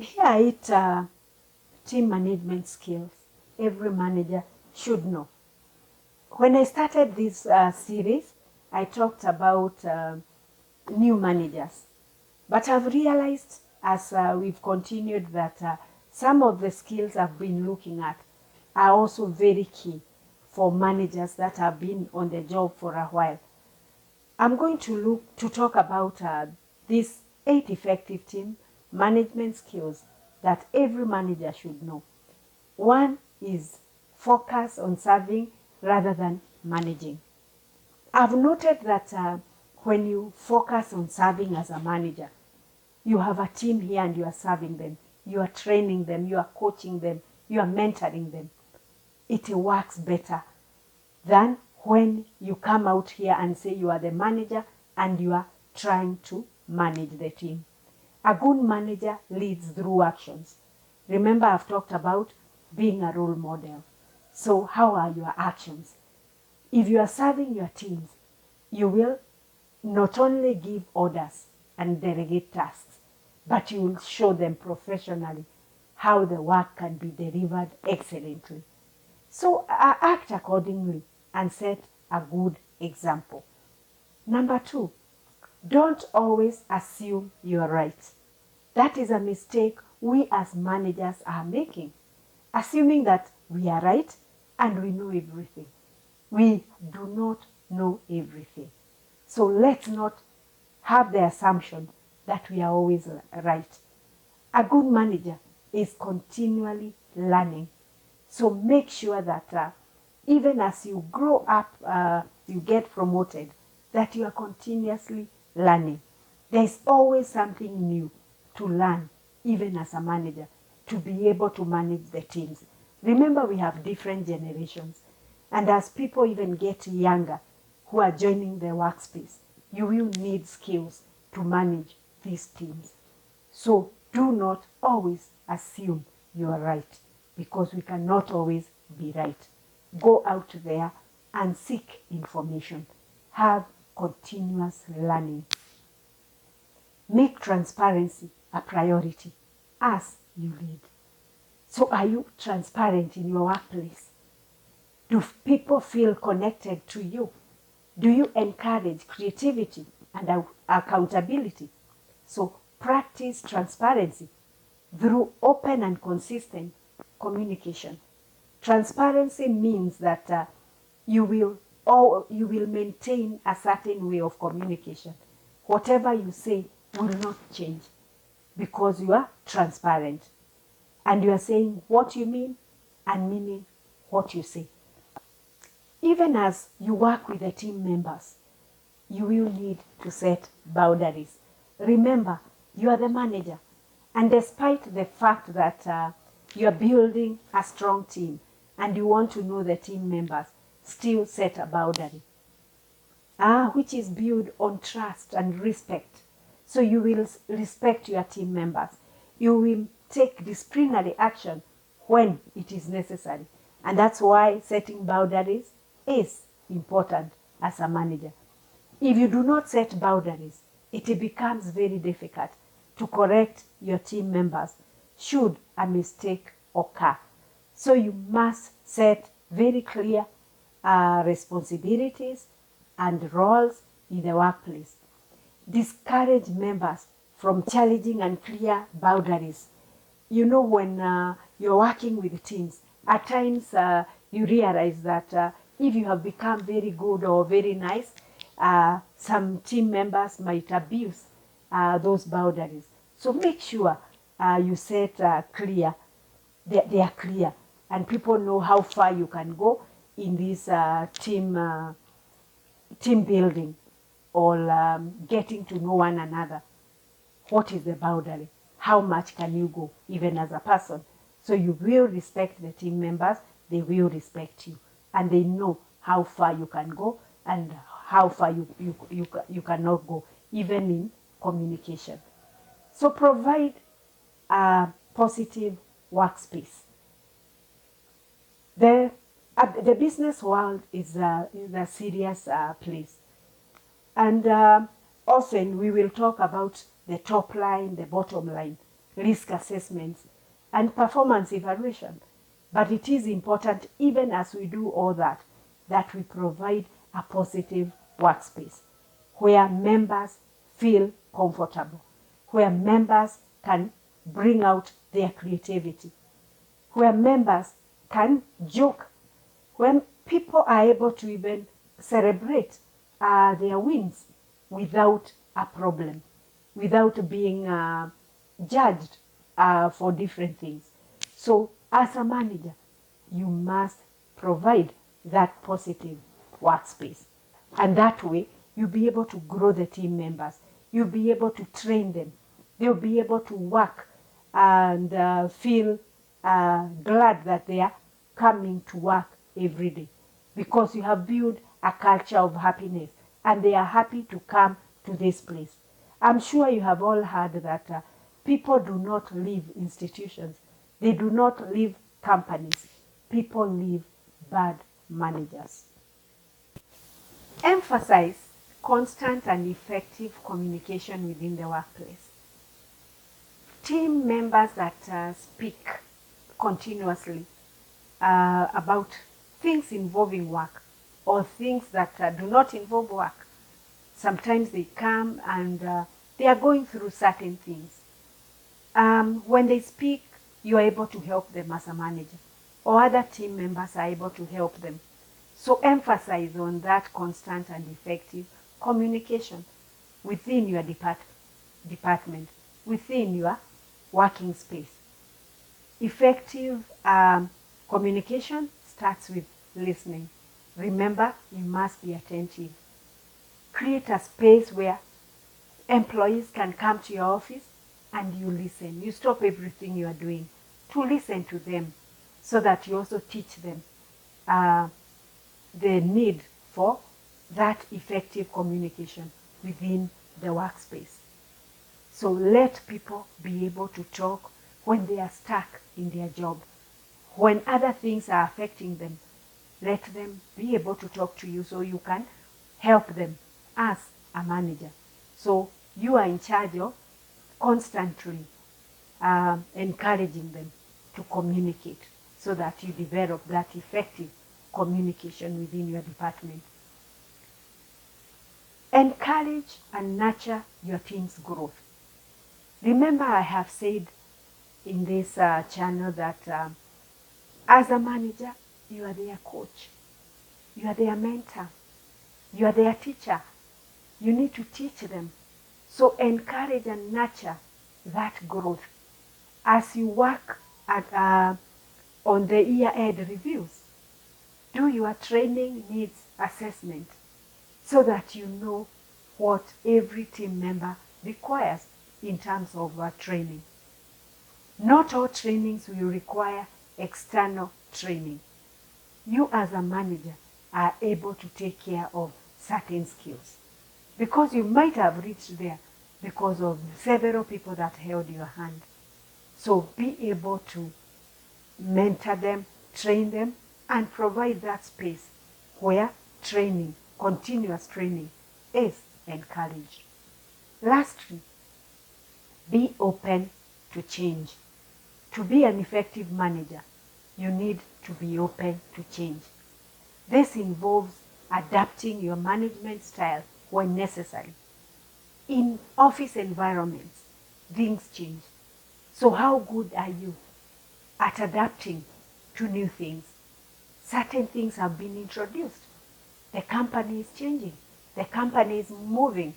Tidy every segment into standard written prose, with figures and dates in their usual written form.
Here team management skills every manager should know. When I started this series, I talked about new managers. But I've realized as we've continued that some of the skills I've been looking at are also very key for managers that have been on the job for a while. I'm going to talk about these 8 effective team management skills that every manager should know. One is focus on serving rather than managing. I've noted that when you focus on serving as a manager, you have a team here and you are serving them, you are training them, you are coaching them, you are mentoring them. It works better than when you come out here and say you are the manager and you are trying to manage the team. A good manager leads through actions. Remember, I've talked about being a role model. So how are your actions? If you are serving your teams, you will not only give orders and delegate tasks, but you will show them professionally how the work can be delivered excellently. So act accordingly and set a good example. Number 2, don't always assume you're right. That is a mistake we as managers are making, assuming that we are right and we know everything. We do not know everything. So let's not have the assumption that we are always right. A good manager is continually learning. So make sure that even as you grow up, you get promoted, that you are continuously learning. There is always something new to learn, even as a manager, to be able to manage the teams. Remember, we have different generations. And as people even get younger who are joining the workspace, you will need skills to manage these teams. So do not always assume you are right, because we cannot always be right. Go out there and seek information. Have continuous learning. Make transparency a priority as you lead. So are you transparent in your workplace? Do people feel connected to you? Do you encourage creativity and accountability? So practice transparency through open and consistent communication. Transparency means that you will maintain a certain way of communication. Whatever you say will not change because you are transparent and you are saying what you mean and meaning what you say. Even as you work with the team members, you will need to set boundaries. Remember, you are the manager, and despite the fact that you are building a strong team and you want to know the team members, still set a boundary, which is built on trust and respect. So you will respect your team members. You will take disciplinary action when it is necessary. And that's why setting boundaries is important as a manager. If you do not set boundaries, it becomes very difficult to correct your team members should a mistake occur. So you must set very clear responsibilities and roles in the workplace. Discourage members from challenging unclear boundaries. You know, when you're working with teams, at times you realize that if you have become very good or very nice, some team members might abuse those boundaries. So make sure you set clear, they are clear, and people know how far you can go in this team building or getting to know one another. What is the boundary? How much can you go, even as a person? So you will respect the team members, they will respect you, and they know how far you can go and how far you cannot go, even in communication. So provide a positive workspace. The business world is a serious place. And often we will talk about the top line, the bottom line. risk assessments, and performance evaluation. But it is important, even as we do all that, that we provide a positive workspace where members feel comfortable, where members can bring out their creativity, where members can joke, when people are able to even celebrate their wins without a problem, without being judged for different things. So as a manager, you must provide that positive workspace. And that way, you'll be able to grow the team members. You'll be able to train them. They'll be able to work and feel glad that they are coming to work every day, because you have built a culture of happiness and they are happy to come to this place. I'm sure you have all heard that people do not leave institutions. They do not leave companies. People leave bad managers. Emphasize constant and effective communication within the workplace. Team members that speak continuously about things involving work or things that do not involve work. Sometimes they come and they are going through certain things. When they speak, you are able to help them as a manager, or other team members are able to help them. So emphasize on that constant and effective communication within your department, within your working space. Effective communication starts with listening. Remember, you must be attentive. Create a space where employees can come to your office and you listen. You stop everything you are doing to listen to them, so that you also teach them the need for that effective communication within the workspace. So let people be able to talk when they are stuck in their job. When other things are affecting them, let them be able to talk to you so you can help them as a manager. So you are in charge of constantly encouraging them to communicate so that you develop that effective communication within your department. Encourage and nurture your team's growth. Remember, I have said in this channel that as a manager, you are their coach, you are their mentor, you are their teacher. You need to teach them. So encourage and nurture that growth. As you work at, on the year-end reviews, do your training needs assessment so that you know what every team member requires in terms of training. Not all trainings will require external training. You as a manager are able to take care of certain skills because you might have reached there because of several people that held your hand. So be able to mentor them, train them, and provide that space where training, continuous training, is encouraged. Lastly, be open to change. To be an effective manager, you need to be open to change. This involves adapting your management style when necessary. In office environments, things change. So how good are you at adapting to new things? Certain things have been introduced. The company is changing. The company is moving.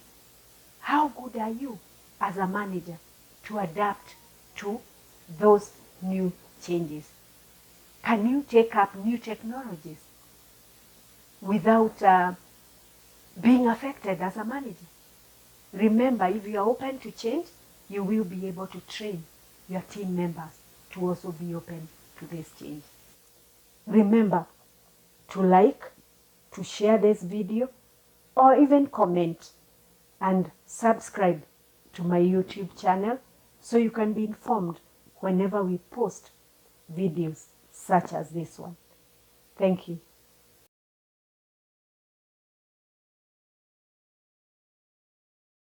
How good are you as a manager to adapt to those new changes? Can you take up new technologies without being affected as a manager? Remember, if you are open to change, you will be able to train your team members to also be open to this change. Remember to like, to share this video, or even comment and subscribe to my YouTube channel so you can be informed whenever we post videos such as this one. Thank you.